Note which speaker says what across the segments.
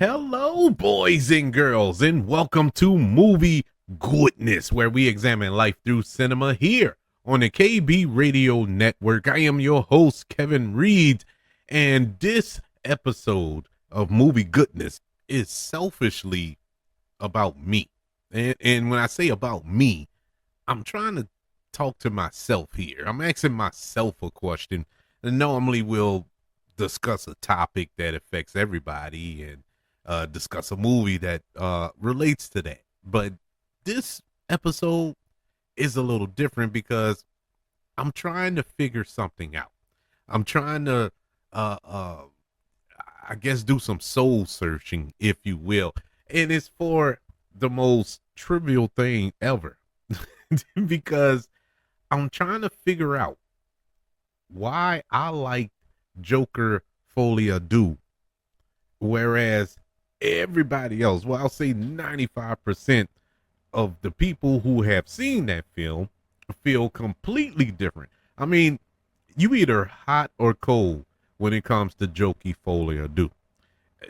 Speaker 1: Hello, boys and girls, and welcome to Movie Goodness, where we examine life through cinema here on the KB Radio Network. I am your host, Kevin Reed, and this episode of Movie Goodness is selfishly about me. And when I say about me, I'm trying to talk to myself here. I'm asking myself a question. And normally we'll discuss a topic that affects everybody and discuss a movie that relates to that. But this episode is a little different because I'm trying to figure something out. I'm trying to, I guess, do some soul searching, if you will. And it's for the most trivial thing ever because I'm trying to figure out why I like Joker Folie, whereas everybody else, well, I'll say 95% of the people who have seen that film feel completely different. I mean, you either hot or cold when it comes to Jokey Folie.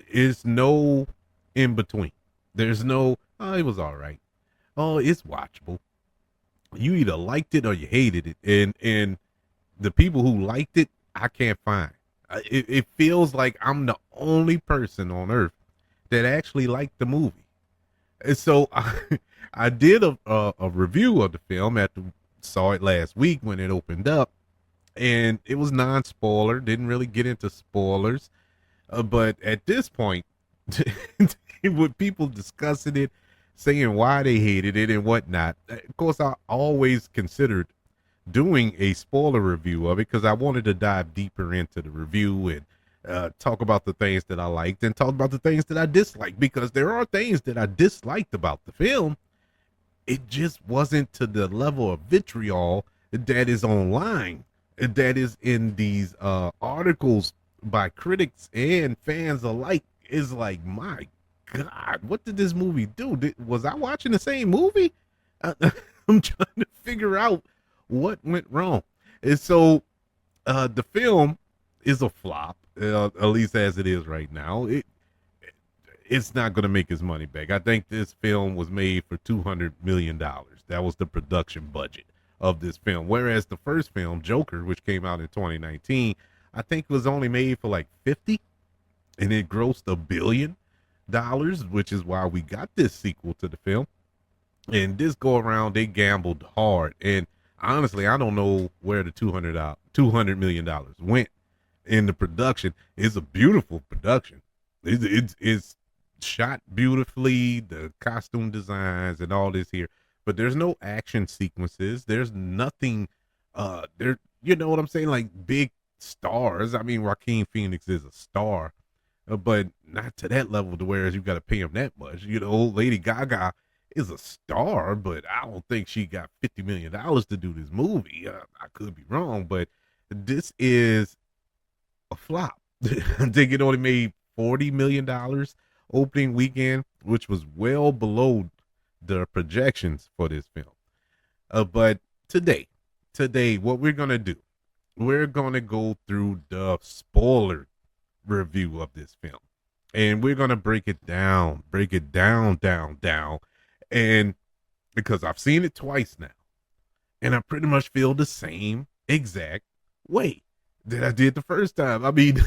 Speaker 1: It's no in between. There's no, oh, it was all right. Oh, it's watchable. You either liked it or you hated it. And the people who liked it, I can't find. It feels like I'm the only person on earth that actually liked the movie. And so I did a review of the film after saw it last week when it opened up, and it was non-spoiler, didn't really get into spoilers. But at this point, with people discussing it, saying why they hated it and whatnot, of course, I always considered doing a spoiler review of it because I wanted to dive deeper into the review and talk about the things that I liked and talk about the things that I disliked, because there are things that I disliked about the film. It just wasn't to the level of vitriol that is online, that is in these articles by critics and fans alike. Is like, my God, what did this movie do? Was I watching the same movie? I'm trying to figure out what went wrong. And so the film is a flop, at least as it is right now. It's not going to make its money back. I think this film was made for $200 million. That was the production budget of this film. Whereas the first film, Joker, which came out in 2019, I think was only made for like 50, and it grossed $1 billion, which is why we got this sequel to the film. And this go around, they gambled hard. And honestly, I don't know where the $200 million went in the production. It's a beautiful production. It's shot beautifully, the costume designs and all this here, but there's no action sequences. There's nothing there, you know what I'm saying? Like big stars. I mean, Joaquin Phoenix is a star, but not to that level to where you got to pay him that much. You know, Lady Gaga is a star, but I don't think she got $50 million to do this movie. I could be wrong, but this is a flop. I think it only made $40 million opening weekend, which was well below the projections for this film. But today, what we're going to do, we're going to go through the spoiler review of this film. And we're going to break it down. And because I've seen it twice now, and I pretty much feel the same exact way that I did the first time. I mean,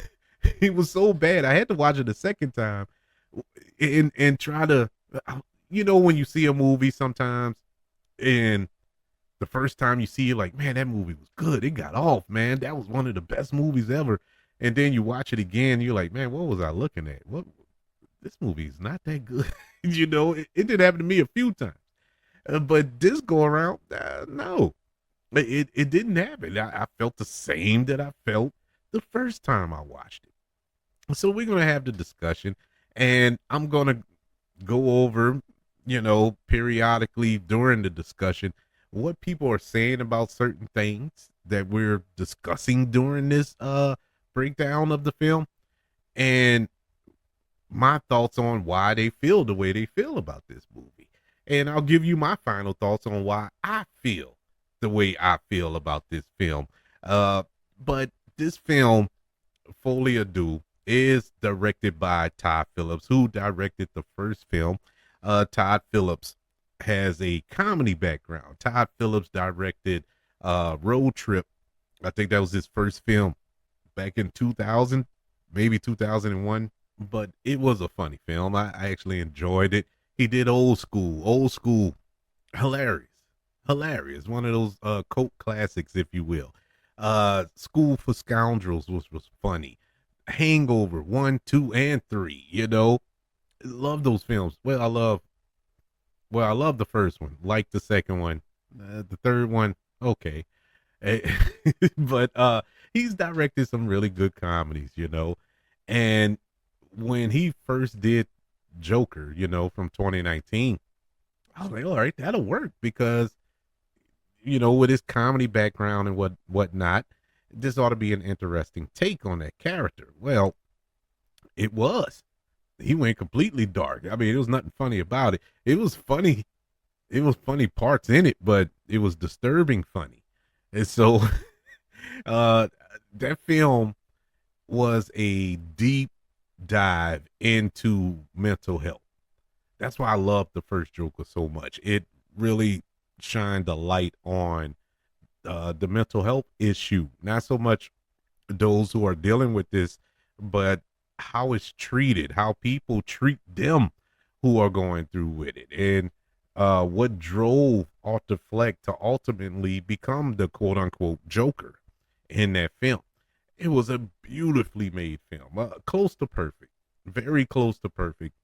Speaker 1: it was so bad. I had to watch it a second time and try to, you know, when you see a movie sometimes and the first time you see it, like, man, that movie was good. It got off, man. That was one of the best movies ever. And then you watch it again, you're like, man, what was I looking at? What? This movie is not that good. You know, it did happen to me a few times. But this go around, no, it didn't happen. I felt the same that I felt the first time I watched it. So we're going to have the discussion, and I'm going to go over, you know, periodically during the discussion, what people are saying about certain things that we're discussing during this breakdown of the film, and my thoughts on why they feel the way they feel about this movie. And I'll give you my final thoughts on why I feel the way I feel about this film. But this film, Folie, is directed by Todd Phillips, who directed the first film. Todd Phillips has a comedy background. Todd Phillips directed Road Trip. I think that was his first film back in 2000, maybe 2001. But it was a funny film. I actually enjoyed it. He did Old School, hilarious, hilarious. One of those cult classics, if you will. School for Scoundrels was funny. Hangover 1, 2, and 3. Love those films. I love the first one. Like the second one. The third one, okay. Eh, but he's directed some really good comedies. And when he first did Joker, from 2019, I was like, all right, that'll work because with his comedy background and whatnot, this ought to be an interesting take on that character. Well, it was. He went completely dark. I mean, there was nothing funny about it. It was funny. It was funny parts in it, but it was disturbing funny. And so uh that film was a deep dive into mental health. That's why I love the first Joker so much. It really shined a light on the mental health issue. Not so much those who are dealing with this, but how it's treated, how people treat them who are going through with it, and what drove Arthur Fleck to ultimately become the quote unquote Joker in that film. It was a beautifully made film, close to perfect, very close to perfect.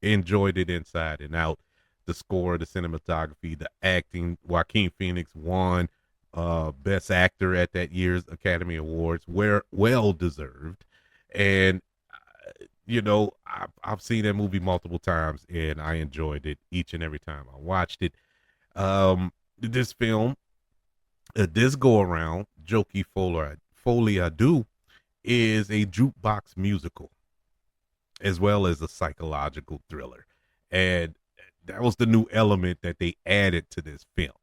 Speaker 1: Enjoyed it inside and out. The score, the cinematography, the acting. Joaquin Phoenix won Best Actor at that year's Academy Awards, where well deserved. And I've seen that movie multiple times, and I enjoyed it each and every time I watched it. This film, this go around, Jokey Folie I Do, is a jukebox musical as well as a psychological thriller. And that was the new element that they added to this film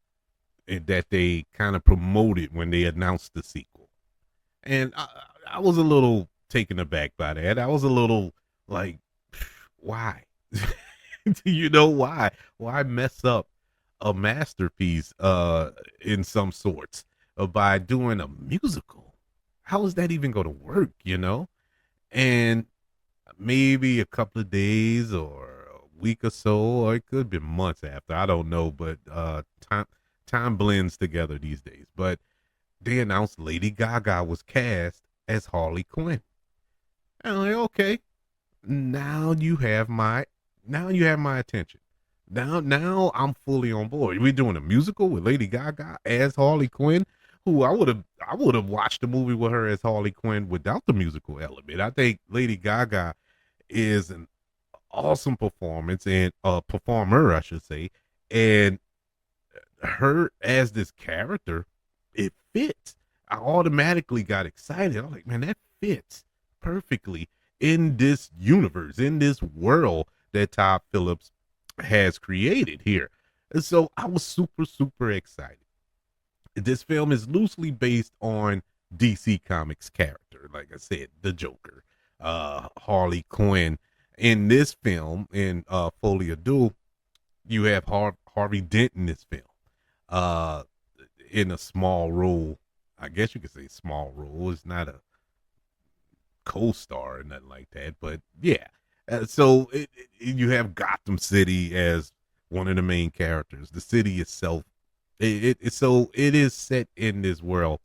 Speaker 1: and that they kind of promoted when they announced the sequel. And I was a little taken aback by that. I was a little like, why? Why? Why mess up a masterpiece in some sorts by doing a musical? How is that even going to work? And maybe a couple of days or a week or so, or it could be months after. I don't know, but time blends together these days. But they announced Lady Gaga was cast as Harley Quinn. And I'm like, okay, now you have my attention. Now I'm fully on board. We're doing a musical with Lady Gaga as Harley Quinn, who I would have watched the movie with her as Harley Quinn without the musical element. I think Lady Gaga is an awesome performance and performer, I should say, and her as this character, it fits. I automatically got excited. I'm like, man, that fits perfectly in this universe, in this world that Todd Phillips has created here. And so I was super, super excited. This film is loosely based on DC Comics character, like I said, the Joker, Harley Quinn. In this film, in Folie à Deux, you have Harvey Dent in this film, uh, in a small role. I guess you could say small role. It's not a co-star or nothing like that, but yeah. So you have Gotham City as one of the main characters. The city itself, it is set in this world,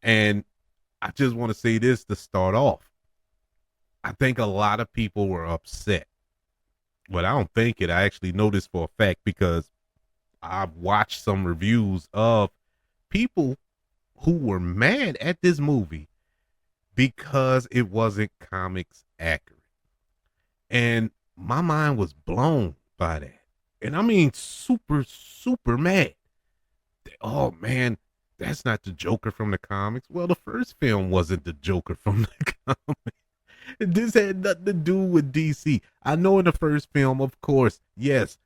Speaker 1: and I just want to say this to start off. I think a lot of people were upset, but I don't think it. I actually know this for a fact because I've watched some reviews of people who were mad at this movie because it wasn't comics accurate. And my mind was blown by that. And I mean, super, super mad. Oh, man, that's not the Joker from the comics. Well, the first film wasn't the Joker from the comics. This had nothing to do with DC. I know in the first film, of course, yes,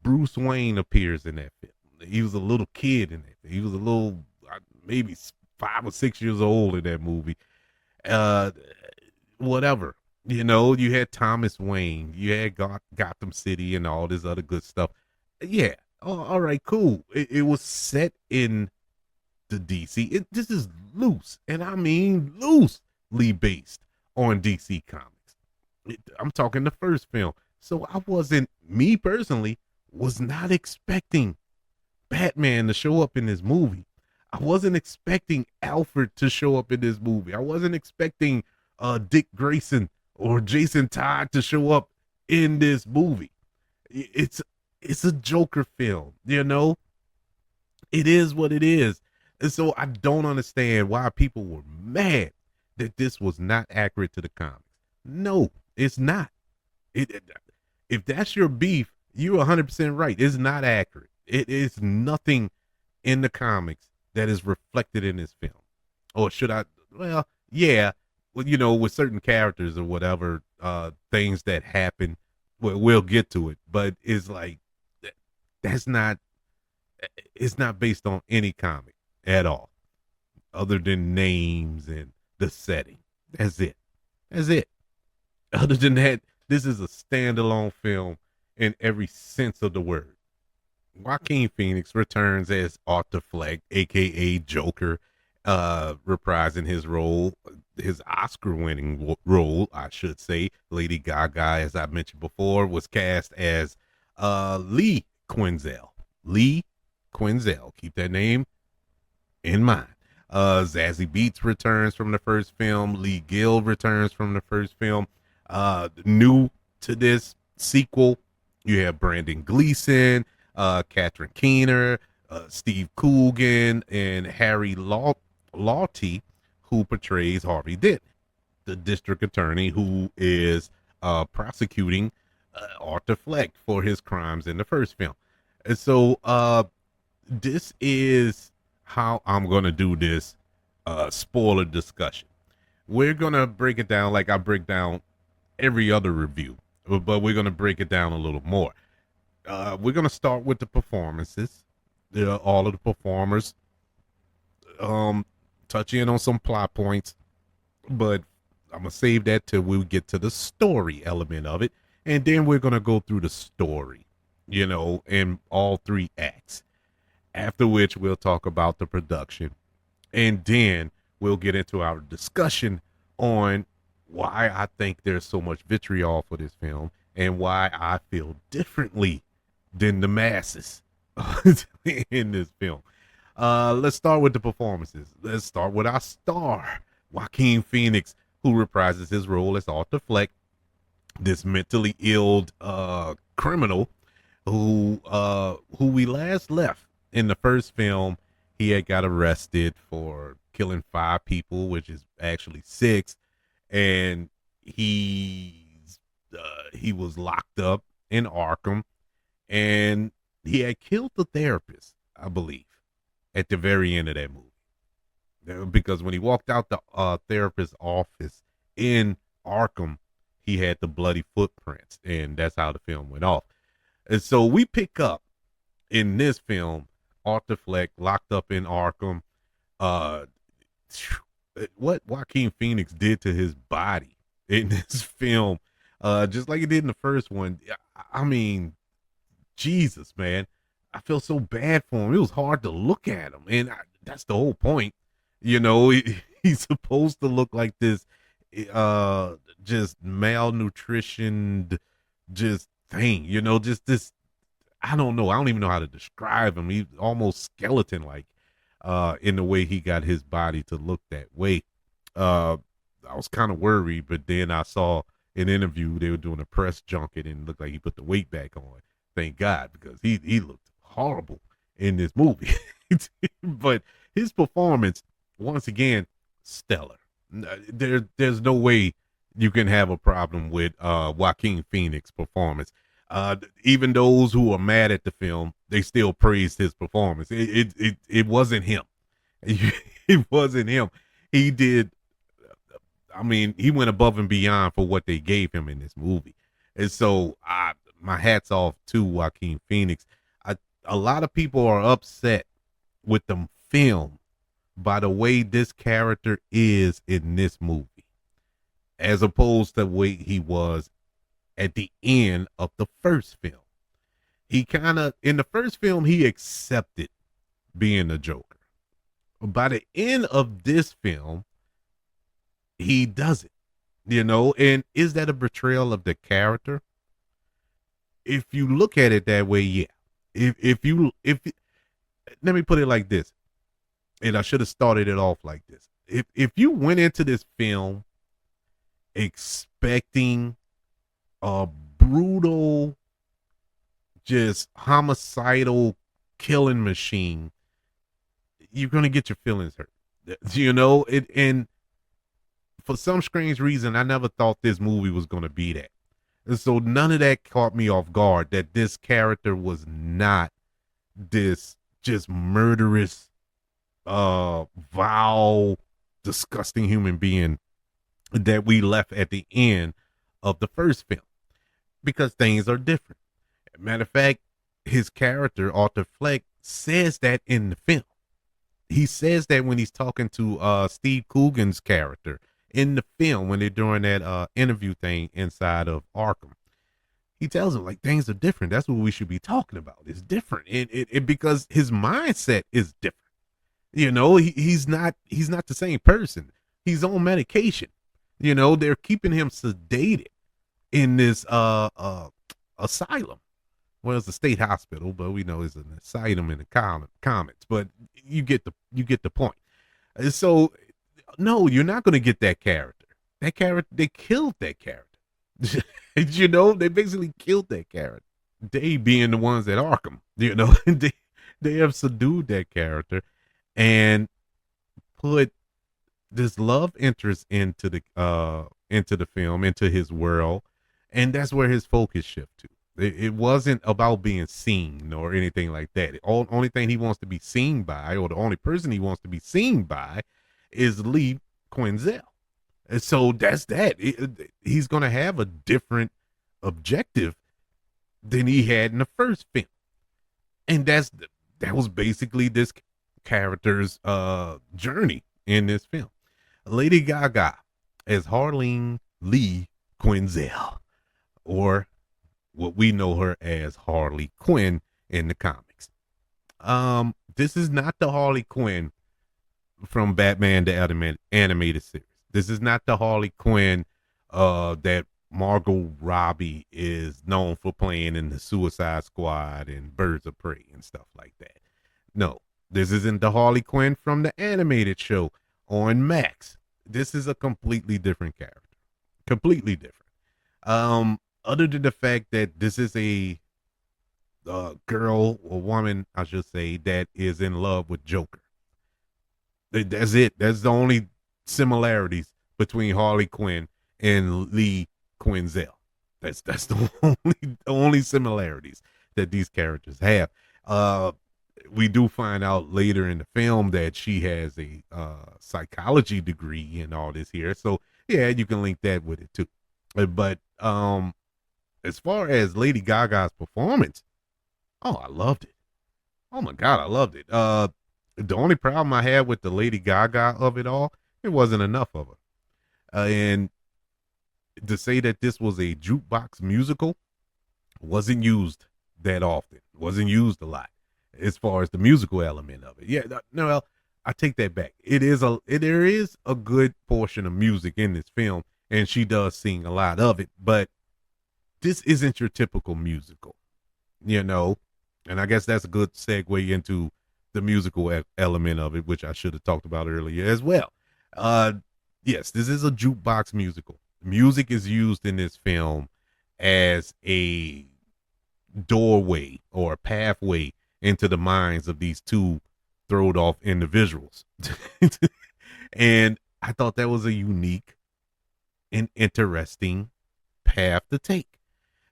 Speaker 1: Bruce Wayne appears in that film. He was a little kid in it. He was a little, maybe 5 or 6 years old in that movie. Uh, whatever. You know, you had Thomas Wayne, you had Gotham City, and all this other good stuff. Yeah, oh, all right, cool. It was set in the DC. This is loose, and I mean loosely based on DC Comics. I'm talking the first film. So I wasn't, me personally, was not expecting Batman to show up in this movie. I wasn't expecting Alfred to show up in this movie. I wasn't expecting Dick Grayson or Jason Todd to show up in this movie. It's it's a Joker film, you know? It is what it is. And so I don't understand why people were mad that this was not accurate to the comics. No, it's not. If that's your beef, you're 100% right. It's not accurate. It is nothing in the comics that is reflected in this film. Or should I? Well, yeah, well, you know, with certain characters or whatever, things that happen, we'll get to it. But it's like that's not. It's not based on any comic at all, other than names and the setting. That's it. That's it. Other than that, this is a standalone film in every sense of the word. Joaquin Phoenix returns as Arthur Fleck, aka Joker, reprising his role, his Oscar-winning role, I should say. Lady Gaga, as I mentioned before, was cast as Lee Quinzel. Lee Quinzel. Keep that name in mind. Zazie Beetz returns from the first film. Lee Gill returns from the first film. New to this sequel, you have Brandon Gleeson, Catherine Keener, Steve Coogan, and Harry Lawty, who portrays Harvey Dent, the district attorney who is prosecuting Arthur Fleck for his crimes in the first film. And so this is how I'm going to do this spoiler discussion. We're going to break it down like I break down every other review, but we're going to break it down a little more. We're going to start with the performances. All of the performers, touch in on some plot points, but I'm going to save that till we get to the story element of it. And then we're going to go through the story, you know, in all three acts. After which we'll talk about the production. And then we'll get into our discussion on why I think there's so much vitriol for this film and why I feel differently than the masses in this film. Let's start with the performances. Let's start with our star, Joaquin Phoenix, who reprises his role as Arthur Fleck, this mentally ill criminal who we last left in the first film. He had got arrested for killing 5 people, which is actually 6, and he was locked up in Arkham, and he had killed the therapist, I believe, at the very end of that movie. Because when he walked out the therapist's office in Arkham, he had the bloody footprints, and that's how the film went off. And so we pick up in this film Arthur Fleck locked up in Arkham. What Joaquin Phoenix did to his body in this film, just like he did in the first one. I mean, Jesus, man, I feel so bad for him. It was hard to look at him, and that's the whole point. You know, he's supposed to look like this, just malnutritioned, just thing. You know, just this. I don't know. I don't even know how to describe him. He's almost skeleton like in the way he got his body to look that way. I was kind of worried, but then I saw an interview. They were doing a press junket and it looked like he put the weight back on. Thank God, because he looked horrible in this movie. But his performance, once again, stellar. There's no way you can have a problem with Joaquin Phoenix performance. Even those who are mad at the film, they still praised his performance. It wasn't him. It wasn't him. He did. I mean, he went above and beyond for what they gave him in this movie. And so my hat's off to Joaquin Phoenix. A lot of people are upset with the film by the way this character is in this movie. as opposed to the way he was at the end of the first film. He kind of, in the first film, he accepted being the Joker. By the end of this film, he doesn't, and is that a betrayal of the character? If you look at it that way, yeah. If let me put it like this, and I should have started it off like this. If you went into this film expecting a brutal, just homicidal killing machine, you're gonna get your feelings hurt. And for some strange reason, I never thought this movie was gonna be that. And so none of that caught me off guard. That this character was not this just murderous, vile, disgusting human being that we left at the end of the first film, because things are different. Matter of fact, his character, Arthur Fleck, says that in the film. He says that when he's talking to Steve Coogan's character in the film, when they're doing that interview thing inside of Arkham. He tells him, like, things are different. That's what we should be talking about. It's different. Because his mindset is different. He's not the same person. He's on medication. They're keeping him sedated in this asylum. Well, it's a state hospital, but we know it's an asylum in the comics. But you get the point. So, no, you're not going to get that character. That character, they killed that character. They basically killed that character. They being the ones at Arkham, they have subdued that character and put this love interest into the film, into his world, and that's where his focus shift to. It wasn't about being seen or anything like that. The only thing he wants to be seen by, or the only person he wants to be seen by, is Lee Quinzel. And so that's that. He's going to have a different objective than he had in the first film. And that was basically this character's journey in this film. Lady Gaga as Harleen Lee Quinzel, or what we know her as Harley Quinn in the comics. This is not the Harley Quinn from Batman the animated series. This is not the Harley Quinn that Margot Robbie is known for playing in the Suicide Squad and Birds of Prey and stuff like that. No, this isn't the Harley Quinn from the animated show on Max. This is a completely different character. Completely different. Other than the fact that this is a girl or woman, I should say, that is in love with Joker. That's it. That's the only similarities between Harley Quinn and Lee Quinzel. That's the only similarities that these characters have. We do find out later in the film that she has a psychology degree and all this here. So yeah, you can link that with it too. But as far as Lady Gaga's performance, oh, I loved it. Oh my God, I loved it. The only problem I had with the Lady Gaga of it all, it wasn't enough of her. And to say that this was a jukebox musical wasn't used that often. Wasn't used a lot as far as the musical element of it. Yeah, no, I take that back. There is a good portion of music in this film, and she does sing a lot of it, but this isn't your typical musical, and I guess that's a good segue into the musical element of it, which I should have talked about earlier as well. Yes, this is a jukebox musical. Music is used in this film as a doorway or a pathway into the minds of these two throwed off individuals. And I thought that was a unique and interesting path to take.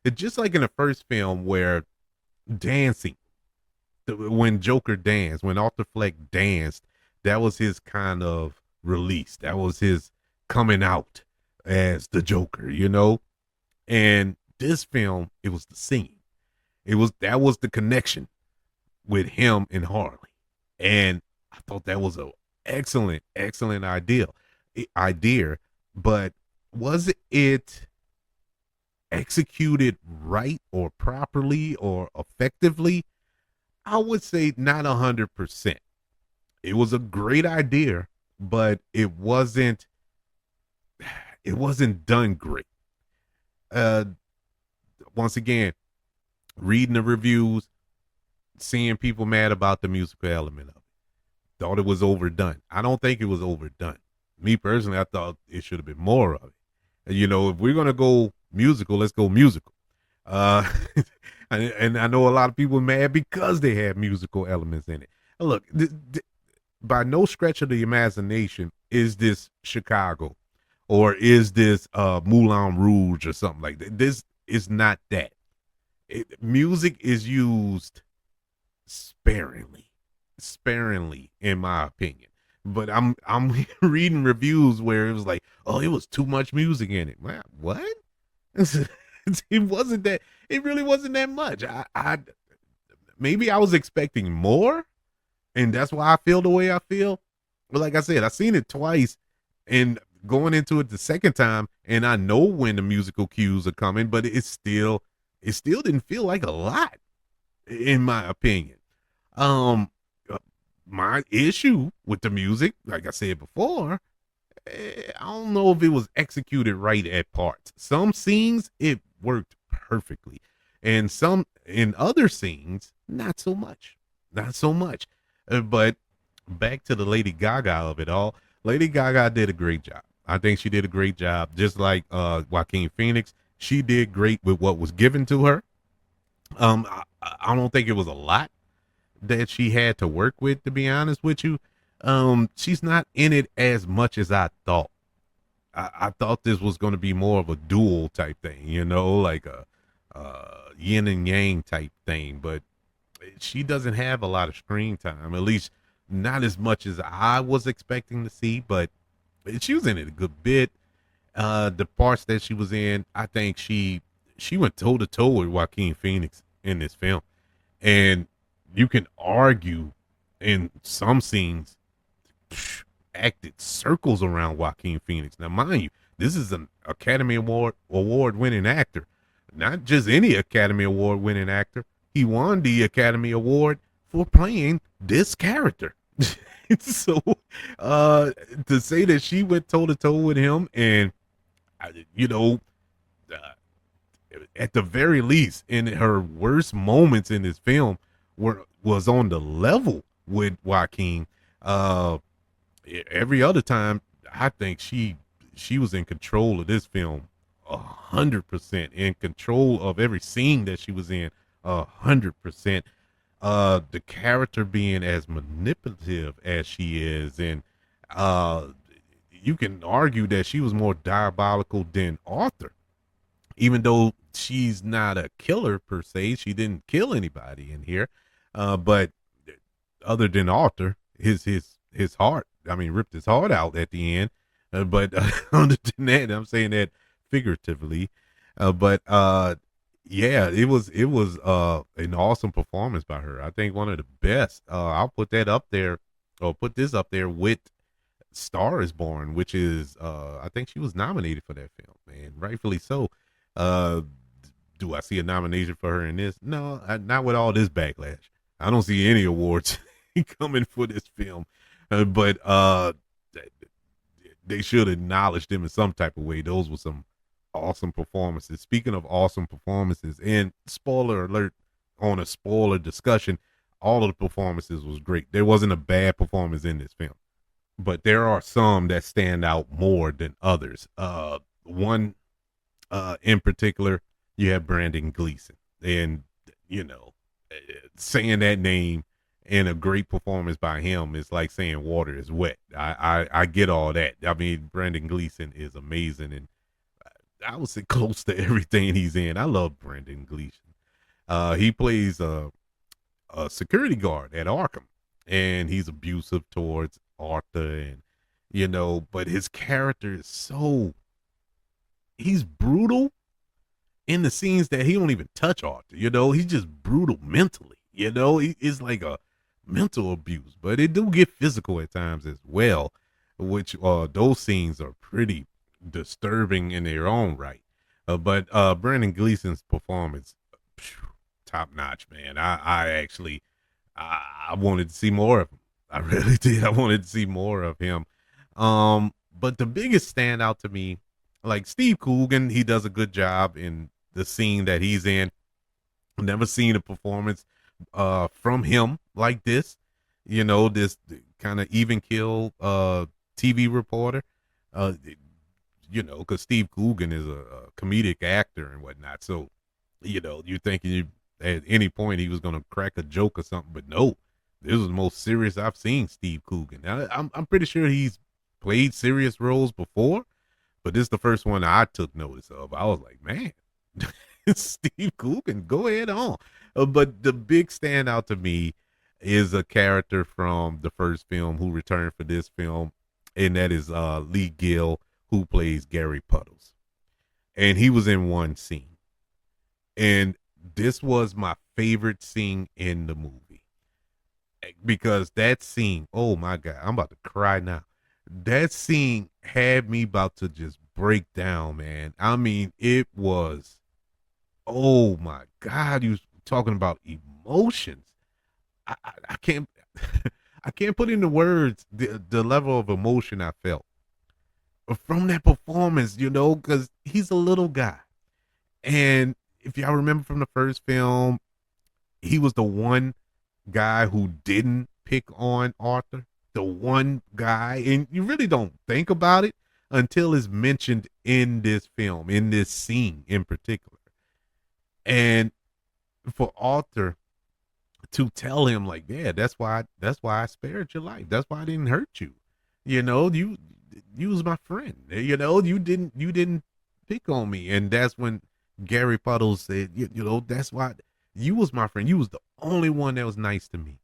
Speaker 1: It's just like in the first film where dancing, when Joker danced, when Arthur Fleck danced, that was his kind of release. That was his coming out as the Joker, And this film, it was the singing. That was the connection with him and Harley. And I thought that was an excellent idea. But Was it executed right or properly or effectively? I would say not 100%. It was a great idea, but it wasn't done great. Uh, Once again, reading the reviews, seeing people mad about the musical element of it, thought it was overdone. I don't think it was overdone. Me personally, I thought it should have been more of it. If we're gonna go musical, let's go musical. Uh, and I know a lot of people are mad because they have musical elements in it. Look, by no stretch of the imagination is this Chicago or is this Moulin Rouge or something like that. This is not that. Music is used sparingly, sparingly, in my opinion. But I'm reading reviews where it was like, oh, it was too much music in it. Man, what? It wasn't that. It really wasn't that much. I maybe I was expecting more, and that's why I feel the way I feel. But like I said, I seen it twice, and going into it the second time, and I know when the musical cues are coming, but it still didn't feel like a lot, in my opinion. Um, uh, my issue with the music, like I said before, I don't know if it was executed right at parts. Some scenes it worked perfectly, and some in other scenes not so much, not so much. But back to the Lady Gaga of it all. Lady Gaga did a great job. I think she did a great job, just like Joaquin Phoenix. She did great with what was given to her. I don't think it was a lot that she had to work with, to be honest with you. She's not in it as much as I thought. I thought this was going to be more of a duel type thing, like a yin and yang type thing. But she doesn't have a lot of screen time, at least not as much as I was expecting to see. But she was in it a good bit. The parts that she was in, I think she went toe to toe with Joaquin Phoenix in this film, and you can argue in some scenes acted circles around Joaquin Phoenix. Now, mind you, this is an Academy Award winning actor, not just any Academy Award winning actor. He won the Academy Award for playing this character. So, to say that she went toe to toe with him, and you know, uh, at the very least, in her worst moments in this film, was on the level with Joaquin. Uh, every other time, I think she was in control of this film, 100% in control of every scene that she was in, 100%. The character being as manipulative as she is, and uh, you can argue that she was more diabolical than Arthur, even though she's not a killer per se. She didn't kill anybody in here, but other than Arthur, his heart. I mean, ripped his heart out at the end. But other than that, I'm saying that figuratively. But yeah, it was an awesome performance by her. I think one of the best. I'll put that up there, or put this up there with Star is Born, which is I think she was nominated for that film, and rightfully so. Uh, do I see a nomination for her in this? No, not with all this backlash. I don't see any awards coming for this film, but they should acknowledge them in some type of way. Those were some awesome performances. Speaking of awesome performances, and spoiler alert on a spoiler discussion, all of the performances was great. There wasn't a bad performance in this film, but there are some that stand out more than others. One in particular, you have Brandon Gleeson, and you know, saying that name and a great performance by him is like saying water is wet. I get all that. I mean, Brandon Gleeson is amazing, and I would say close to everything he's in. I love Brandon Gleeson. He plays a security guard at Arkham, and he's abusive towards Arthur, and but his character is he's brutal in the scenes that he don't even touch Arthur. He's just brutal mentally. It's like a mental abuse, but it do get physical at times as well, which those scenes are pretty disturbing in their own right. But Brandon Gleason's performance, top notch, man. I actually I wanted to see more of him. I really did. I wanted to see more of him. But the biggest standout to me, like Steve Coogan, he does a good job in the scene that he's in. I've never seen a performance from him like this. You know, this kind of even kill TV reporter. Uh, you know, because Steve Coogan is a comedic actor and whatnot. So, you know, you're thinking at any point he was going to crack a joke or something, but no, this was the most serious I've seen Steve Coogan. Now, I'm pretty sure he's played serious roles before, but this is the first one I took notice of. I was like, man, Steve Coogan, go ahead on. But the big standout to me is a character from the first film who returned for this film, and that is Lee Gill, who plays Gary Puddles. And he was in one scene. And this was my favorite scene in the movie. Because that scene, oh my God, I'm about to cry now. That scene had me about to just break down, man. I mean, it was, oh my God, you was talking about emotions. I can't I can't put into words the level of emotion I felt from that performance, you know, because he's a little guy. And if y'all remember from the first film, he was the one guy who didn't pick on Arthur, the one guy, and you really don't think about it until it's mentioned in this film, in this scene in particular. And for Arthur to tell him like, yeah, that's why I spared your life. That's why I didn't hurt you. You know, you was my friend. You know, you didn't pick on me. And that's when Gary Puddles said, you know, that's why you was my friend. You was the only one that was nice to me.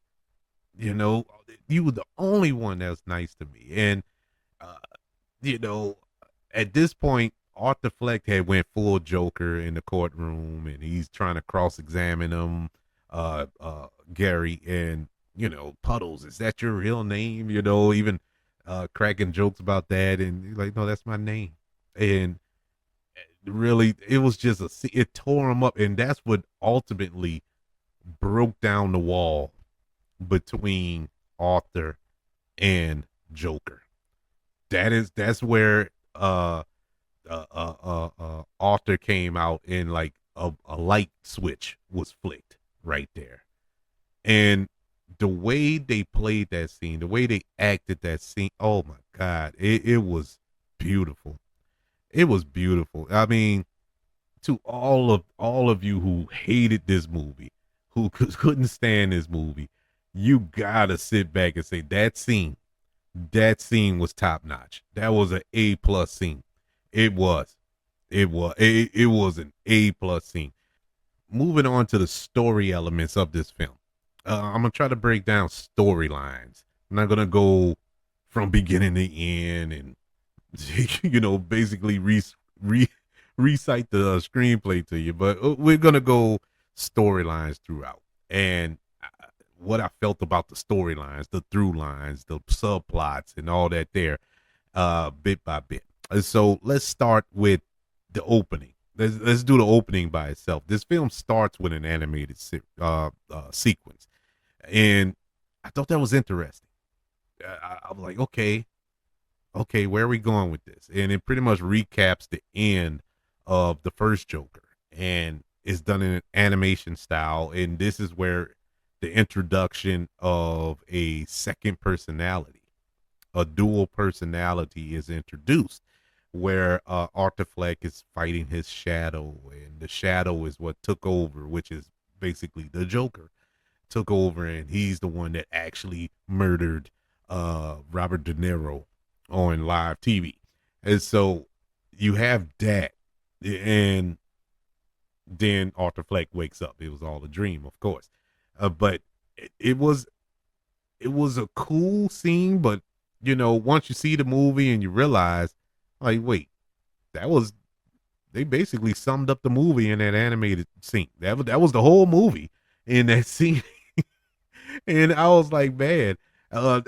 Speaker 1: You know, you were the only one that was nice to me. And uh, you know, at this point, Arthur Fleck had went full Joker in the courtroom, and he's trying to cross-examine him, Gary, and you know, Puddles, is that your real name? You know, even cracking jokes about that, and he's like, no, that's my name. And really, it was just it tore him up, and that's what ultimately broke down the wall between Arthur and Joker. That's where Arthur came out, and like a light switch was flicked right there. And the way they played that scene, the way they acted that scene, oh my God, it was beautiful. It was beautiful. I mean, to all of you who hated this movie, who couldn't stand this movie, you gotta sit back and say that scene was top notch. That was an A+ scene. It was. It was an A+ scene. Moving on to the story elements of this film. I'm gonna try to break down storylines. I'm not gonna go from beginning to end and you know basically recite the screenplay to you, but we're gonna go storylines throughout and what I felt about the storylines, the through lines, the subplots, and all that there, bit by bit. So let's start with the opening. Let's do the opening by itself. This film starts with an animated sequence, and I thought that was interesting. I was like, okay, where are we going with this? And it pretty much recaps the end of the first Joker, and it's done in an animation style. And this is where the introduction of a second personality, a dual personality, is introduced, where Arthur Fleck is fighting his shadow, and the shadow is what took over, which is basically the Joker took over, and he's the one that actually murdered Robert De Niro on live TV. And so you have that, and then Arthur Fleck wakes up. It was all a dream, of course. But it was a cool scene, but you know, once you see the movie and you realize, like, wait, that was they basically summed up the movie in that animated scene. That was the whole movie in that scene. And I was like, man, uh,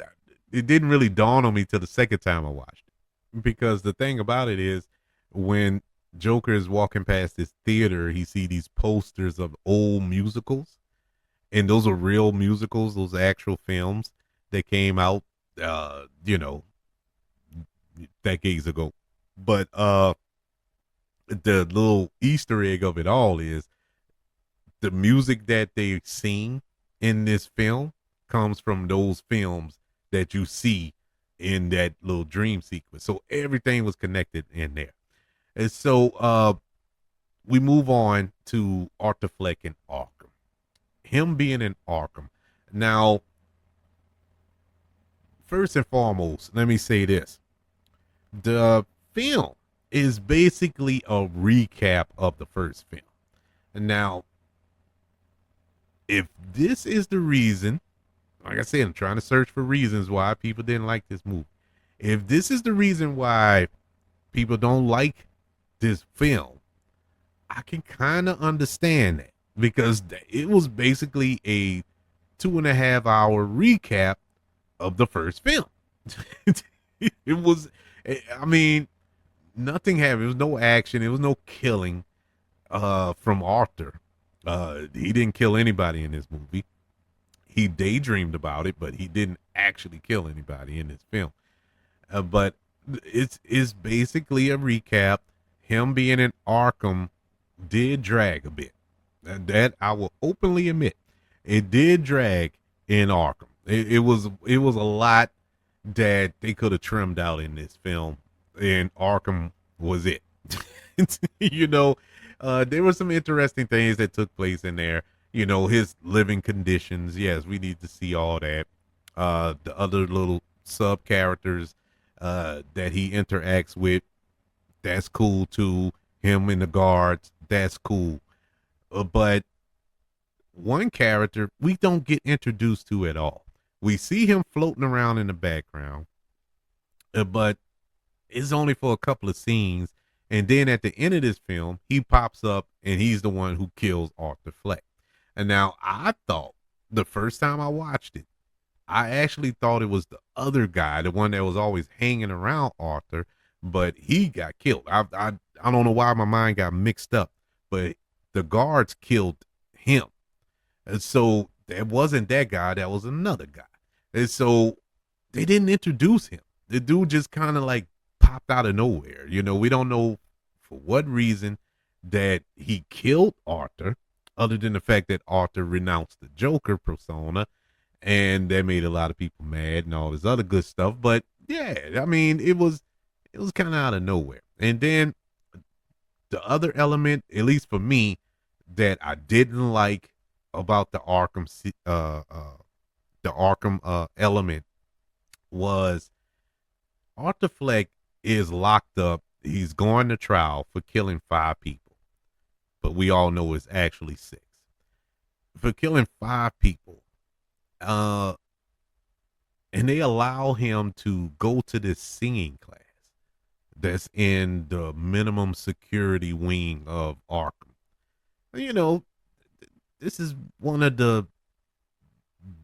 Speaker 1: it didn't really dawn on me till the second time I watched it. because the thing about it is when Joker is walking past this theater, he see these posters of old musicals, and those are real musicals, those actual films that came out, you know, decades ago. But the little Easter egg of it all is the music that they sing in this film comes from those films that you see in that little dream sequence. So everything was connected in there. And so we move on to Arthur Fleck and Arkham. Him being in Arkham. Now, first and foremost, let me say this. The film is basically a recap of the first film. Now, if this is the reason, like I said, I'm trying to search for reasons why people didn't like this movie. If this is the reason why people don't like this film, I can kind of understand that because it was basically a 2.5 hour recap of the first film. It was, I mean, nothing happened. There was no action. There was no killing from Arthur. He didn't kill anybody in this movie. He daydreamed about it, but he didn't actually kill anybody in this film. But it's basically a recap. Him being in Arkham did drag a bit. That I will openly admit. It did drag in Arkham. It was a lot that they could have trimmed out in this film, and Arkham was it. you know, there were some interesting things that took place in there. You know, his living conditions. Yes, we need to see all that. The other little sub characters that he interacts with, that's cool too. Him and the guards, that's cool. But one character we don't get introduced to at all. We see him floating around in the background, but it's only for a couple of scenes. And then at the end of this film, he pops up and he's the one who kills Arthur Fleck. And now I thought the first time I watched it, I actually thought it was the other guy, the one that was always hanging around Arthur, but he got killed. I don't know why my mind got mixed up, but the guards killed him. And so that wasn't that guy, that was another guy. And so they didn't introduce him. The dude just kind of like popped out of nowhere. You know, we don't know for what reason that he killed Arthur, other than the fact that Arthur renounced the Joker persona, and that made a lot of people mad and all this other good stuff. But yeah, I mean, it was kind of out of nowhere. And then the other element, at least for me, that I didn't like about the Arkham element was Arthur Fleck is locked up. He's going to trial for killing 5 people, but we all know it's actually 6 for killing 5 people. And they allow him to go to this singing class that's in the minimum security wing of Arkham. You know, this is one of the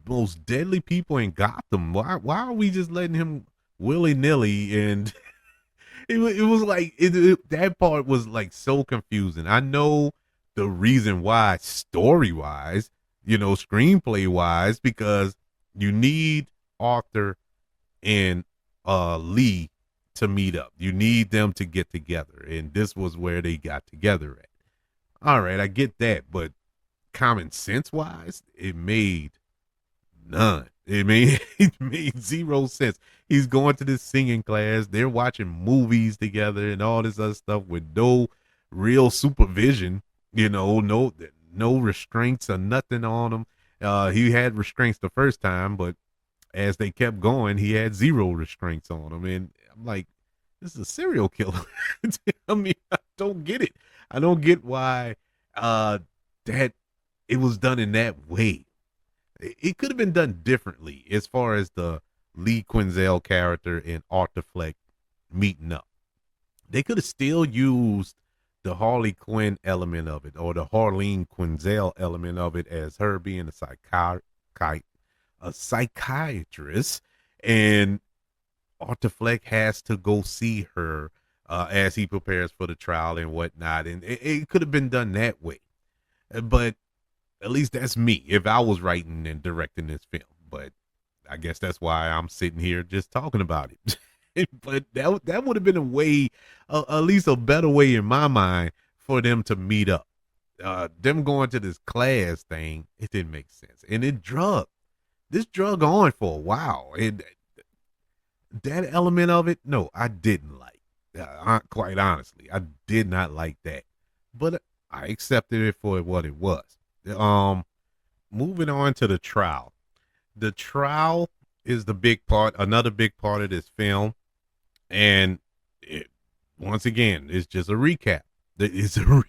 Speaker 1: most deadly people in Gotham. Why are we just letting him willy nilly? And it was like that part was like so confusing. I know the reason why, story wise, you know, screenplay wise, because you need Arthur and Lee to meet up. You need them to get together, and this was where they got together at. All right, I get that, but common sense wise, it made none. It made 0 sense. He's going to this singing class. They're watching movies together and all this other stuff with no real supervision. You know, no restraints or nothing on him. He had restraints the first time, but as they kept going, he had 0 restraints on him. And I'm like, this is a serial killer. I mean, I don't get it. I don't get why that it was done in that way. It could have been done differently as far as the Lee Quinzel character and Arthur Fleck meeting up. They could have still used the Harley Quinn element of it, or the Harleen Quinzel element of it, as her being a psychiatrist, and Arthur Fleck has to go see her as he prepares for the trial and whatnot, and it could have been done that way. But at least that's me if I was writing and directing this film. But I guess that's why I'm sitting here just talking about it. But that would have been a way, at least a better way in my mind, for them to meet up. Them going to this class thing, it didn't make sense, and this drug on for a while. And that element of it, no, I didn't like. Quite honestly, I did not like that, but I accepted it for what it was. Um, Moving on to the trial. The trial is the big part, another big part of this film, and it, once again, it's just a recap. The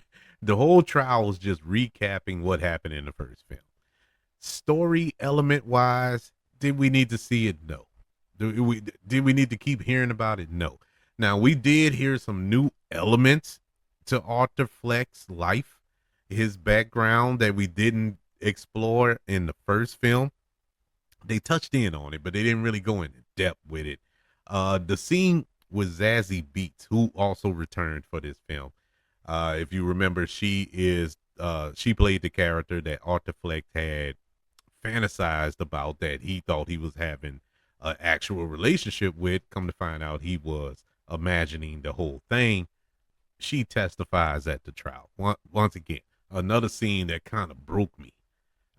Speaker 1: whole trial is just recapping what happened in the first film. Story element wise, did we need to see it? No. Did we need to keep hearing about it? No. Now we did hear some new elements to Arthur Fleck's life, his background that we didn't explore in the first film. They touched in on it, but they didn't really go into depth with it. The scene with Zazie Beetz, who also returned for this film. If you remember, she played the character that Arthur Fleck had fantasized about, that he thought he was having an actual relationship with. Come to find out, he was imagining the whole thing. She testifies at the trial. Once again, another scene that kind of broke me.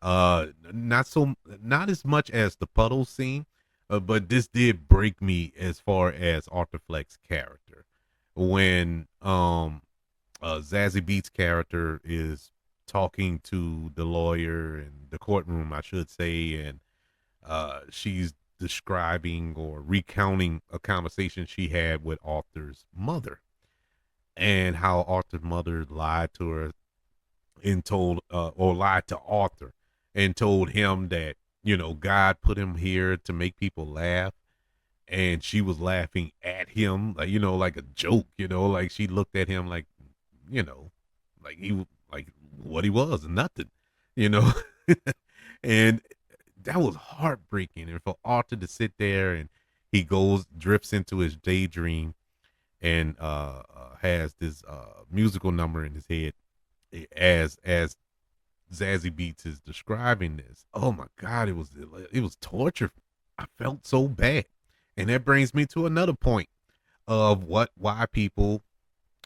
Speaker 1: Not as much as the puddle scene, but this did break me as far as Arthur Fleck's character. When Zazie Beetz' character is talking to the lawyer in the courtroom, I should say, and she's describing or recounting a conversation she had with Arthur's mother, and how Arthur's mother lied to her and told or lied to Arthur and told him that, God put him here to make people laugh, and she was laughing at him, like, like a joke, like she looked at him like, you know like like what he was, nothing, you know and that was heartbreaking. And for Arthur to sit there, and he drifts into his daydream, and has this musical number in his head, as Zazie Beetz is describing this. Oh my God, it was torture. I felt so bad. And that brings me to another point of why people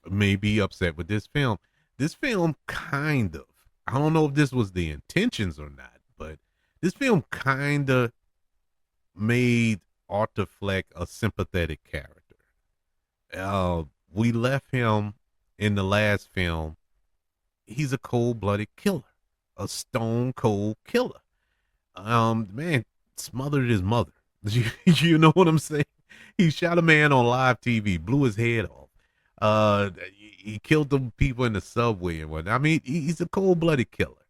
Speaker 1: may be upset with this film. This film kind of, I don't know if this was the intentions or not, but this film kind of made Arthur Fleck a sympathetic character. We left him in the last film. He's a cold-blooded killer, a stone cold killer. Man smothered his mother. You know what I'm saying? He shot a man on live TV, blew his head off. He killed the people in the subway and whatnot. I mean, he's a cold-blooded killer.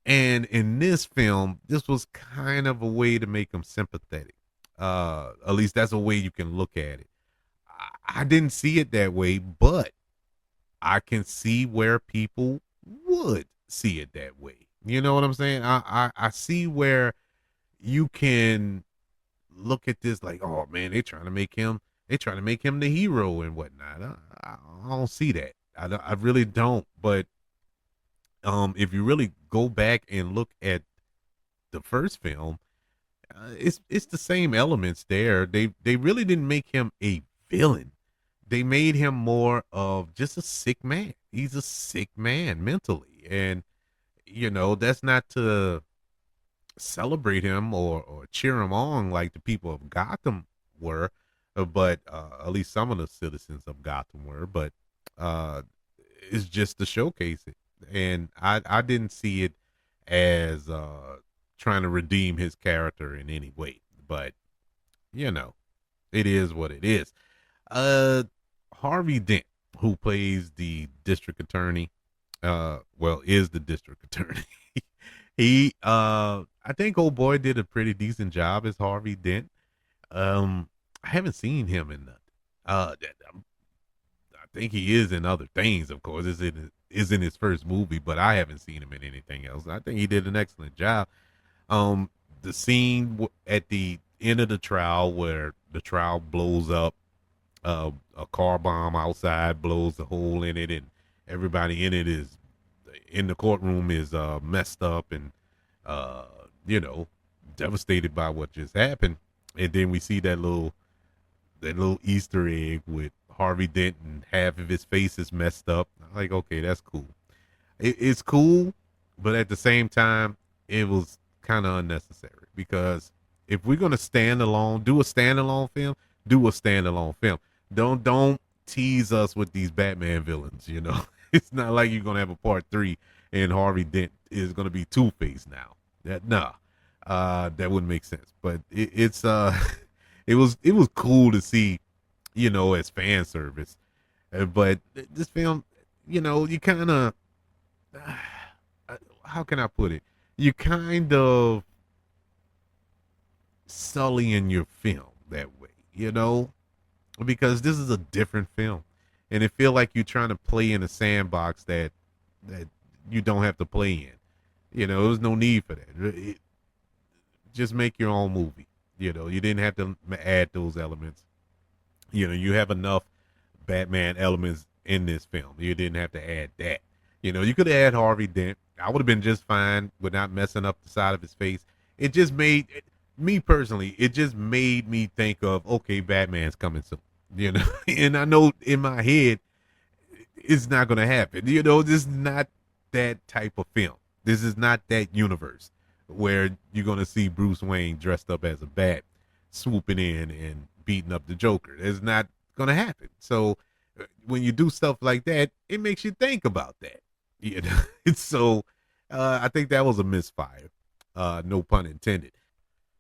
Speaker 1: And in this film, this was kind of a way to make him sympathetic. At least that's a way you can look at it. I didn't see it that way, but I can see where people would see it that way. You know what I'm saying? I see where you can look at this like, oh man, they trying to make him the hero and whatnot. I don't see that. I really don't. But if you really go back and look at the first film, it's the same elements there. They really didn't make him a villain. They made him more of just a sick man. He's a sick man mentally, and that's not to celebrate him or cheer him on like the people of Gotham were, but at least some of the citizens of Gotham were. But it's just to showcase it, and I didn't see it as trying to redeem his character in any way. But it is what it is. Harvey Dent, who plays the district attorney, is the district attorney. He I think old boy did a pretty decent job as Harvey Dent. I haven't seen him in nothing. I think he is in other things, of course. Is in his first movie, but I haven't seen him in anything else. I think he did an excellent job. The scene at the end of the trial where the trial blows up. A car bomb outside blows a hole in it, and everybody in it is in the courtroom is messed up and uh, you know devastated by what just happened. And then we see that little Easter egg with Harvey Dent and half of his face is messed up. I'm like, okay, that's cool. It's cool, but at the same time, it was kind of unnecessary because if we're gonna do a standalone film, do a standalone film. Don't tease us with these Batman villains. It's not like you're gonna have a part three and Harvey Dent is gonna be Two Face now. That wouldn't make sense. But it's it was cool to see, as fan service. But this film, you kind of how can I put it? You kind of sullying your film that way, because this is a different film, and it feel like you're trying to play in a sandbox that you don't have to play in. There's no need for that. Just make your own movie. You didn't have to add those elements. You have enough Batman elements in this film. You didn't have to add that. You could have had Harvey Dent. I would have been just fine with not messing up the side of his face. It just made me personally. It just made me think of, okay, Batman's coming soon. And I know in my head it's not gonna happen. This is not that type of film. This is not that universe where you're gonna see Bruce Wayne dressed up as a bat, swooping in and beating up the Joker. It's not gonna happen. So when you do stuff like that, it makes you think about that. So I think that was a misfire. No pun intended.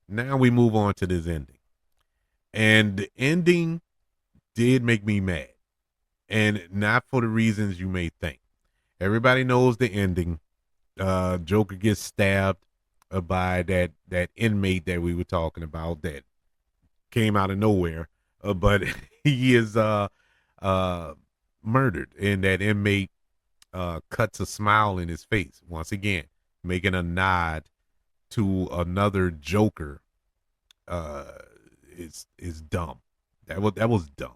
Speaker 1: Now we move on to this ending, and the ending did make me mad, and not for the reasons you may think. Everybody knows the ending. Joker gets stabbed by that inmate that we were talking about that came out of nowhere, but he is murdered, and that inmate cuts a smile in his face once again, making a nod to another Joker. Is dumb. That was dumb.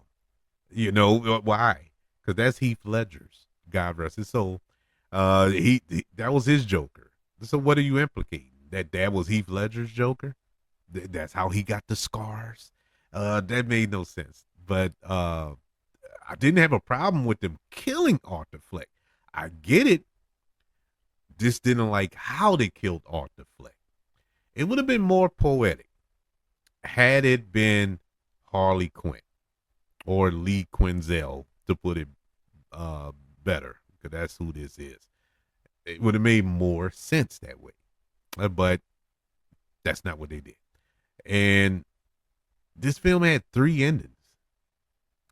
Speaker 1: Why? Because that's Heath Ledger's, God rest his soul. He that was his Joker. So what are you implicating? That was Heath Ledger's Joker? That's how he got the scars? That made no sense. But I didn't have a problem with them killing Arthur Fleck. I get it. Just didn't like how they killed Arthur Fleck. It would have been more poetic had it been Harley Quinn or Lee Quinzel, to put it better, because that's who this is. It would have made more sense that way. But that's not what they did. And this film had 3 endings.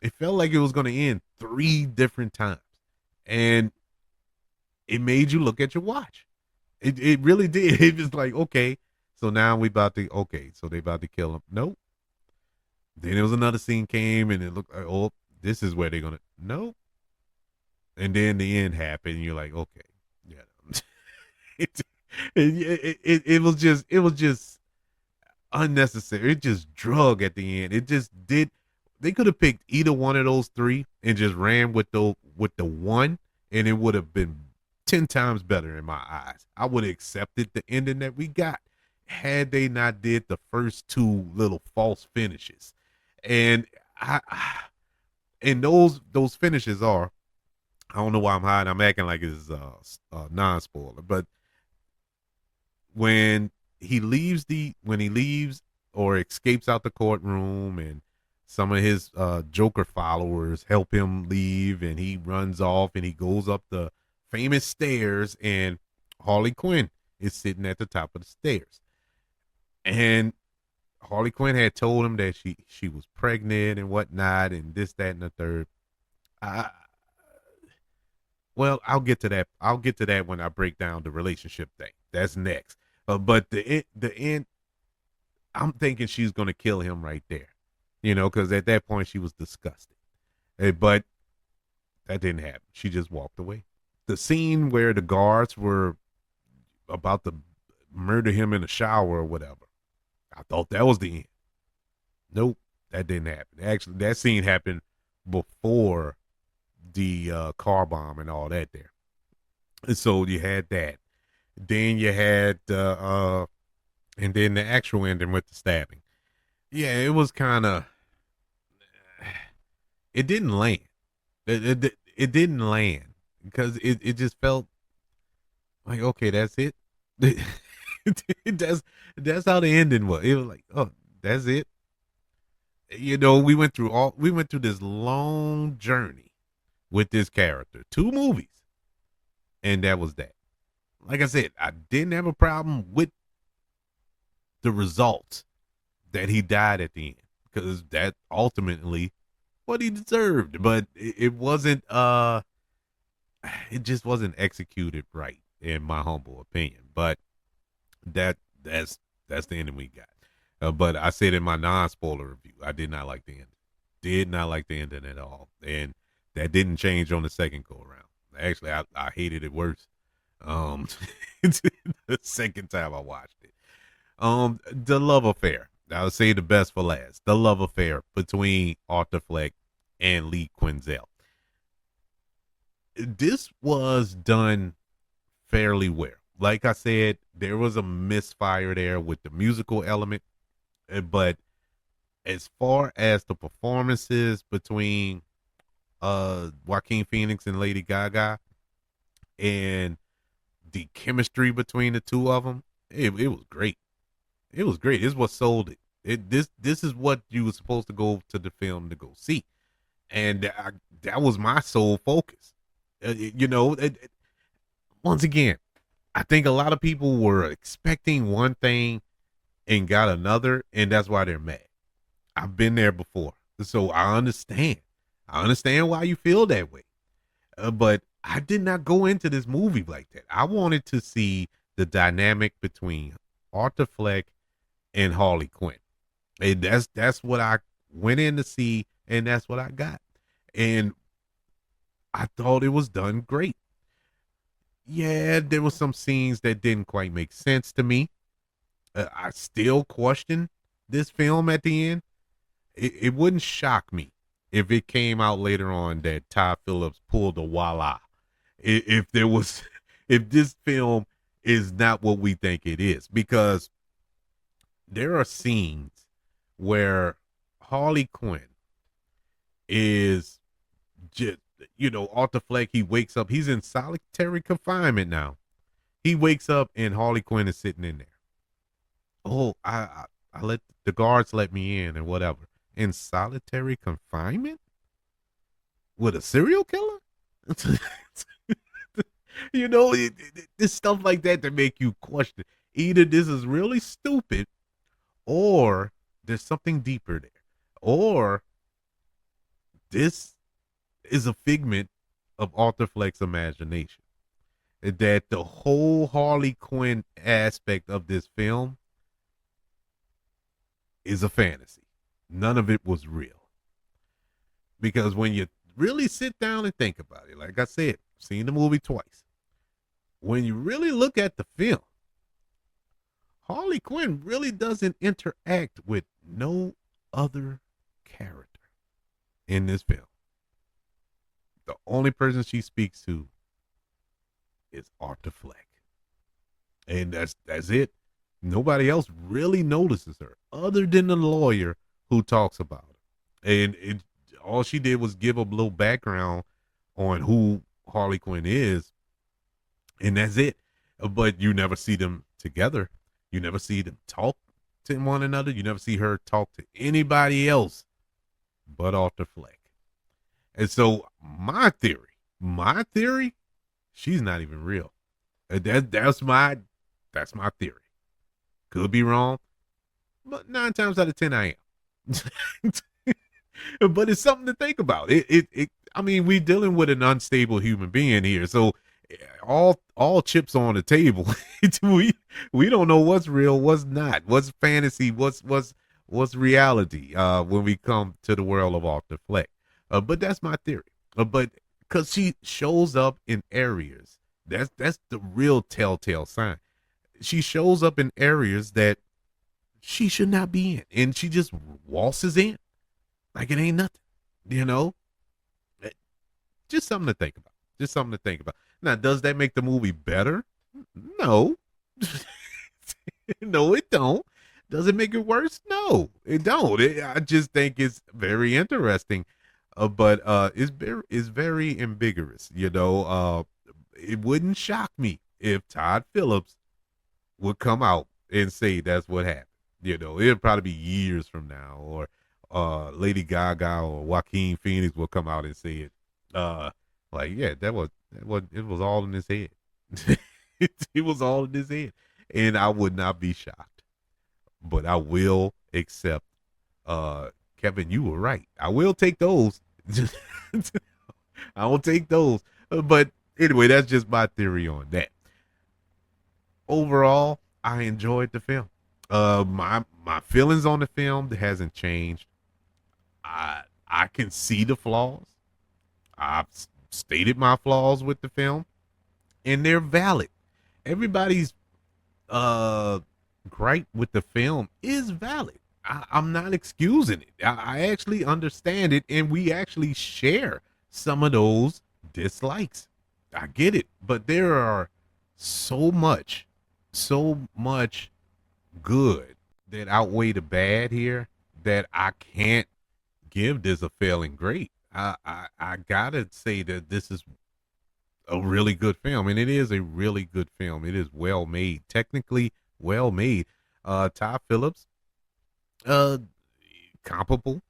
Speaker 1: It felt like it was going to end 3 different times. And it made you look at your watch. It really did. It was like, okay, so now so they about to kill him. Nope. Then there was another scene came and it looked like, oh, this is where they're going to, nope. And then the end happened and you're like, okay, yeah. it was just unnecessary. It just drug at the end. It just did. They could have picked either one of those 3 and just ran with the one, and it would have been 10 times better in my eyes. I would have accepted the ending that we got had they not did the first 2 little false finishes. And and those finishes are, I don't know why I'm hiding. I'm acting like it's non-spoiler, but when he leaves or escapes out the courtroom, and some of his Joker followers help him leave, and he runs off and he goes up the famous stairs, and Harley Quinn is sitting at the top of the stairs. And Harley Quinn had told him that she was pregnant and whatnot, and this, that, and the third. Well, I'll get to that. I'll get to that when I break down the relationship thing. That's next. But the end, I'm thinking she's gonna kill him right there, because at that point she was disgusted. But that didn't happen. She just walked away. The scene where the guards were about to murder him in the shower or whatever, I thought that was the end. Nope, that didn't happen. Actually, that scene happened before the car bomb and all that there. And so you had that. Then you had and then the actual ending with the stabbing. Yeah, it was kind of it didn't land. It didn't land because it just felt like okay, that's it. that's that's how the ending was. It was like, oh, that's it. You know, we went through this long journey with this character, two movies, and that was that. Like I said, I didn't have a problem with the results that he died at the end because that ultimately what he deserved, but it wasn't it just wasn't executed right in my humble opinion. But that that's the ending we got. But I said in my non-spoiler review, I did not like the ending. Did not like the ending at all, and that didn't change on the second go around. Actually, I hated it worse. Um, the second time I watched it. The love affair. I would say the best for last. The love affair between Arthur Fleck and Lee Quinzel. This was done fairly well. Like I said, there was a misfire there with the musical element, but as far as the performances between Joaquin Phoenix and Lady Gaga and the chemistry between the two of them, it was great. It was great. It's what sold it. This is what you were supposed to go to the film to go see, and that was my sole focus. You know, once again, I think a lot of people were expecting one thing and got another, and that's why they're mad. I've been there before, so I understand. I understand why you feel that way. But I did not go into this movie like that. I wanted to see the dynamic between Arthur Fleck and Harley Quinn. And that's what I went in to see, and that's what I got. And I thought it was done great. Yeah, there were some scenes that didn't quite make sense to me. I still question this film at the end. It wouldn't shock me if it came out later on that Todd Phillips pulled a voila. If there was, if this film is not what we think it is, because there are scenes where Harley Quinn is just, you know, Arthur Fleck, he wakes up, he's in solitary confinement now. He wakes up and Harley Quinn is sitting in there. Oh, I let the guards let me in and whatever. In solitary confinement with a serial killer? You know, this stuff like that to make you question. Either this is really stupid or there's something deeper there. Or this is a figment of Arthur Fleck's imagination. That the whole Harley Quinn aspect of this film is a fantasy. None of it was real. Because when you really sit down and think about it, like I said, I've seen the movie twice. When you really look at the film, Harley Quinn really doesn't interact with no other character in this film. The only person she speaks to is Arthur Fleck. And that's it. Nobody else really notices her other than the lawyer who talks about her. And all she did was give a little background on who Harley Quinn is, and that's it. But you never see them together. You never see them talk to one another. You never see her talk to anybody else but Arthur Fleck. And so my theory, she's not even real. That's my theory. Could be wrong, but 9 times out of 10 I am. But it's something to think about. I mean, we're dealing with an unstable human being here, so all chips on the table. we don't know what's real, what's not, what's fantasy, what's reality. When we come to the world of Arthur Fleck, but that's my theory. But because she shows up in areas, that's the real telltale sign. She shows up in areas that she should not be in, and she just waltzes in like it ain't nothing. You know, Eh, just something to think about. Just something to think about. Now, does that make the movie better? No, no, it don't. Does it make it worse? No, it don't. I just think it's very interesting, but it's very ambiguous. It wouldn't shock me if Todd Phillips would come out and say that's what happened. It'll probably be years from now, or Lady Gaga or Joaquin Phoenix will come out and say it. Uh, like, yeah, that was it was all in his head. It was all in his head, and I would not be shocked. But I will accept. Kevin, you were right. I will take those. I will take those. But anyway, that's just my theory on that. Overall, I enjoyed the film. My feelings on the film hasn't changed. I can see the flaws. I've stated my flaws with the film, and they're valid. Everybody's uh gripe with the film is valid. I'm not excusing it. I actually understand it, and we actually share some of those dislikes. I get it, but there are so much, so much good that outweigh the bad here that I can't give this a failing grade. I gotta say that this is a really good film, and it is a really good film. It is well made, technically well made. Todd Phillips, uh, comparable.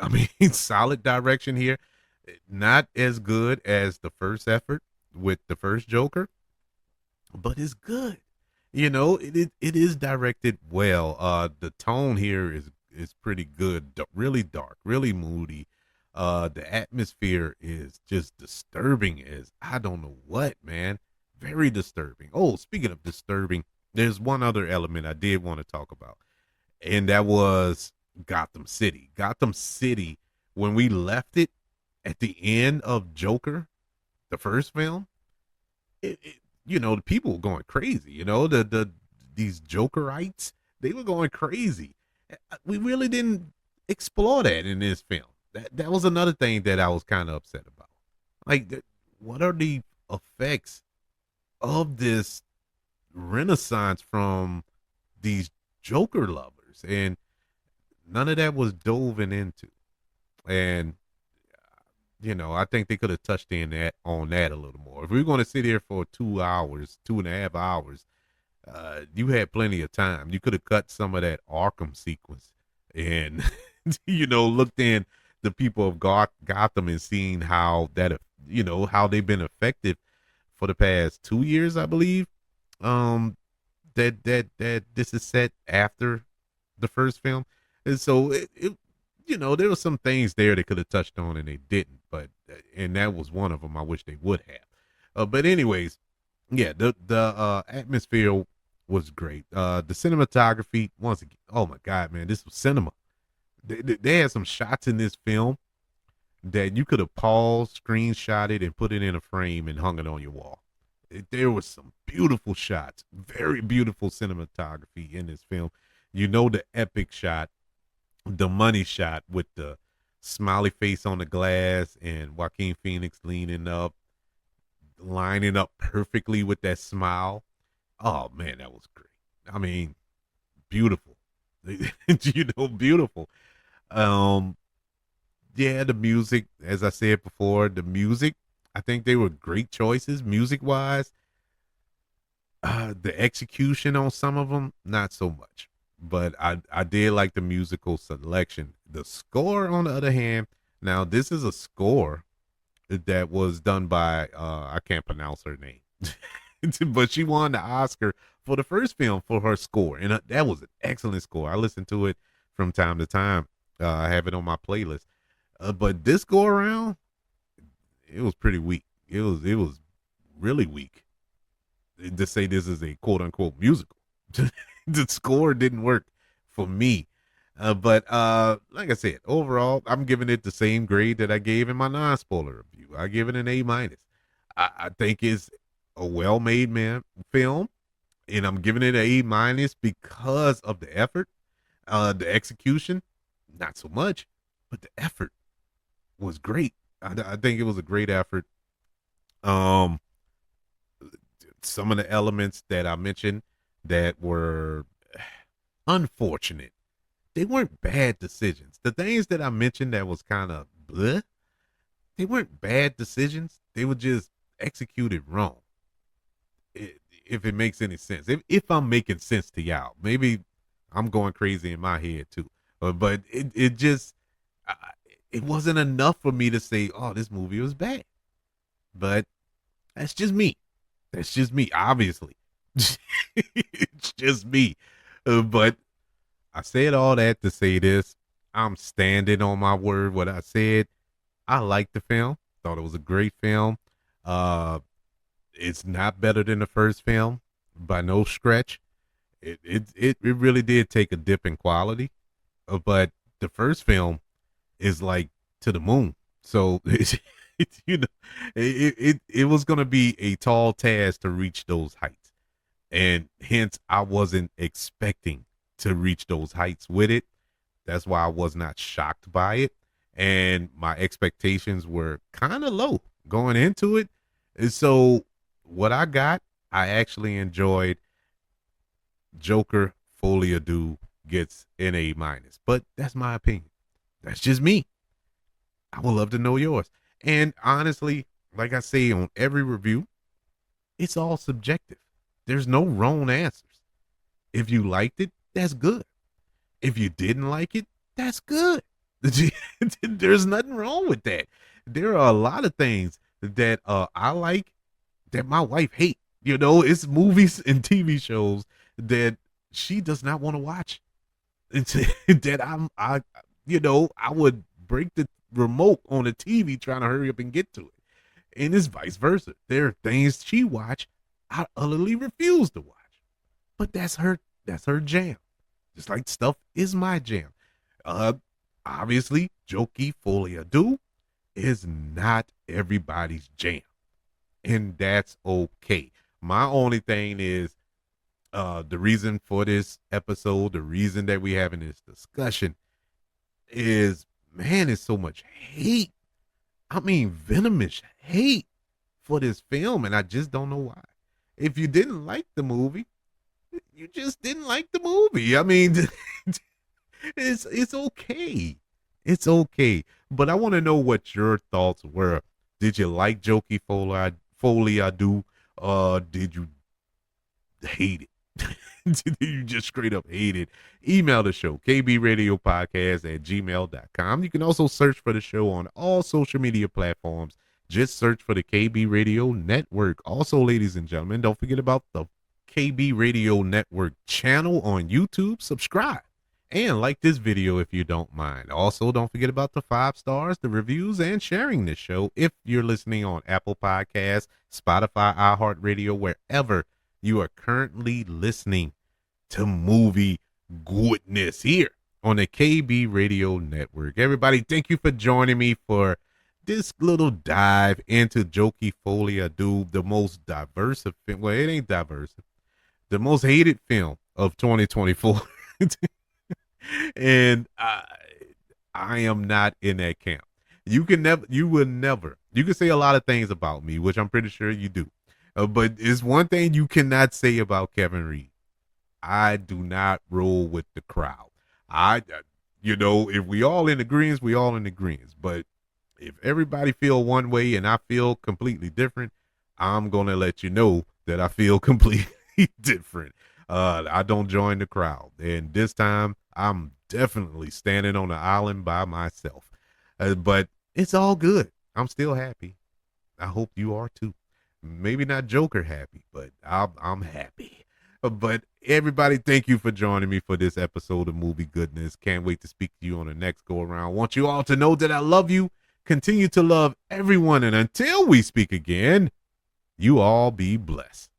Speaker 1: I mean, solid direction here. Not as good as the first effort with the first Joker, but it's good. It is directed well. The tone here is pretty good. Really dark, really moody. The atmosphere is just disturbing as I don't know what, man. Very disturbing. Oh, speaking of disturbing, there's one other element I did want to talk about, and that was Gotham City. Gotham City, when we left it at the end of Joker, the first film, the people were going crazy. These Jokerites, they were going crazy. We really didn't explore that in this film. That was another thing that I was kind of upset about. Like, what are the effects of this renaissance from these Joker lovers? And none of that was dove into. And I think they could have touched in that on that a little more. If we are going to sit here for 2 hours, 2.5 hours, you had plenty of time. You could have cut some of that Arkham sequence and looked in the people of Gotham and seen how that how they've been effective for the past 2 years, I believe. That this is set after the first film, and so there were some things there they could have touched on and they didn't, and that was one of them. I wish they would have. But anyways, yeah, the atmosphere was great. The cinematography, once again, oh my god, man, this was cinema. They had some shots in this film that you could have paused, screenshotted, and put it in a frame and hung it on your wall. There was some beautiful shots, very beautiful cinematography in this film. The epic shot, the money shot with the smiley face on the glass and Joaquin Phoenix leaning up, lining up perfectly with that smile. Oh man, that was great. I mean, beautiful. Beautiful. Um, yeah, the music, as I said before, the music, I think they were great choices music wise. The execution on some of them, not so much. But I did like the musical selection. The score, on the other hand, now this is a score that was done by I can't pronounce her name, but she won the Oscar for the first film for her score, and that was an excellent score. I listen to it from time to time. I have it on my playlist, but this go around, it was pretty weak. It was really weak to say this is a quote unquote musical. The score didn't work for me. But like I said, overall, I'm giving it the same grade that I gave in my non-spoiler review. I give it an A minus. I think it's a well-made film, and I'm giving it an A minus because of the effort. The execution, not so much, but the effort was great. I think it was a great effort. Um, some of the elements that I mentioned that were unfortunate, they weren't bad decisions. The things that I mentioned that was kind of bleh, they weren't bad decisions. They were just executed wrong. If it makes any sense, if I'm making sense to y'all, maybe I'm going crazy in my head too. But it just uh, it wasn't enough for me to say, oh, this movie was bad. But that's just me. That's just me. Obviously, it's just me. But I said all that to say this. I'm standing on my word. What I said. I liked the film. Thought it was a great film. Uh, it's not better than the first film by no stretch. It really did take a dip in quality, but the first film is like to the moon. So you know, it was gonna be a tall task to reach those heights, and hence I wasn't expecting to reach those heights with it. That's why I was not shocked by it, and my expectations were kind of low going into it. And so what I got, I actually enjoyed. Joker Folie gets an A minus, but that's my opinion. That's just me. I would love to know yours. And honestly, like I say on every review, it's all subjective. There's no wrong answers. If you liked it, that's good. If you didn't like it, that's good. There's nothing wrong with that. There are a lot of things that I like that my wife hates. You know, it's movies and TV shows that she does not want to watch. It's that I would break the remote on the TV trying to hurry up and get to it. And it's vice versa. There are things she watch I utterly refuse to watch. But that's her jam. Just like stuff is my jam. Uh Obviously, Jokey Folie is not everybody's jam. And that's okay. My only thing is the reason for this episode, the reason that we having this discussion is, man, it's so much hate. I mean, venomous hate for this film, and I just don't know why. If you didn't like the movie, you just didn't like the movie. I mean, it's okay. It's okay. But I want to know what your thoughts were. Did you like Jokey Folie I do? Did you hate it? Did you just straight up hate it? Email the show, kbradiopodcast@gmail.com. You can also search for the show on all social media platforms. Just search for the KB Radio Network. Also, ladies and gentlemen, don't forget about the KB Radio Network channel on YouTube. Subscribe and like this video if you don't mind. Also, don't forget about the 5 stars, the reviews, and sharing this show if you're listening on Apple Podcasts, Spotify, iHeartRadio, wherever you are currently listening to movie goodness here on the KB Radio Network. Everybody, thank you for joining me for this little dive into Jokey Folie, the most diverse of film. Well, it ain't diverse. The most hated film of 2024. And I am not in that camp. You can say a lot of things about me, which I'm pretty sure you do. But it's one thing you cannot say about Kevin Reed. I do not roll with the crowd. If we all in agreement, we all in agreement. But if everybody feel one way and I feel completely different, I'm going to let you know that I feel completely different. I don't join the crowd. And this time I'm definitely standing on the island by myself. But it's all good. I'm still happy. I hope you are too. Maybe not Joker happy, but I'm happy. But everybody, thank you for joining me for this episode of Movie Goodness. Can't wait to speak to you on the next go around. Want you all to know that I love you. Continue to love everyone. And until we speak again, you all be blessed.